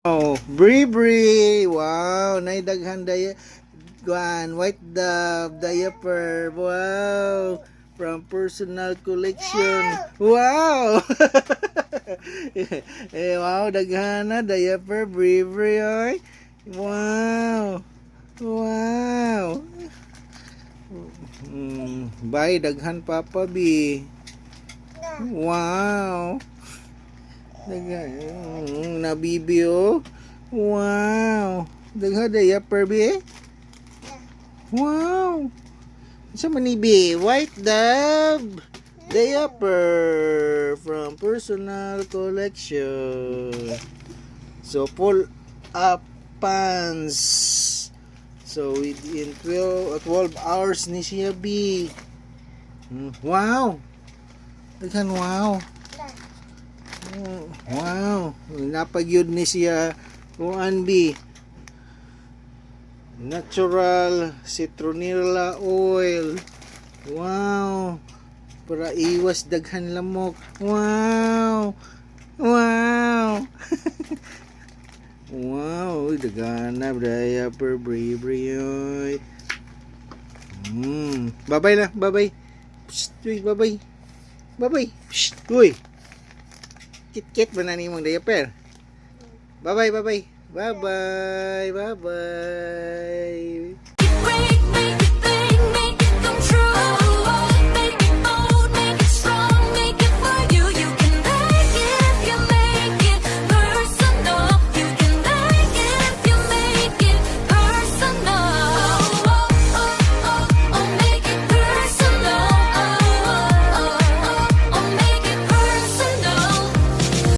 Oh, Bree. Wow, naidaghan white dove diaper. Wow. From personal collection. Wow. Wow, daghan na diaper Bree. Oy. Wow. Wow. Bye, daghan papa bi. Wow. Nabibi oh. Wow. Dagha diaper bi. Wow. Sa manibi, white dove diaper from personal collection. So pull up pants. So within 12 hours ni siya bi. Wow. Daghan wow. Wow, napagyud ni siya kuan bi. Natural citronella oil. Wow. Para iwas daghan lamok. Wow. Wow. Wow, daghan na diaper Bree. Bye-bye na, bye-bye. Psst, uy, bye-bye. Bye-bye. Psst, uy. Kit-kit ba na ni mong diaper? Bye-bye. Bye-bye.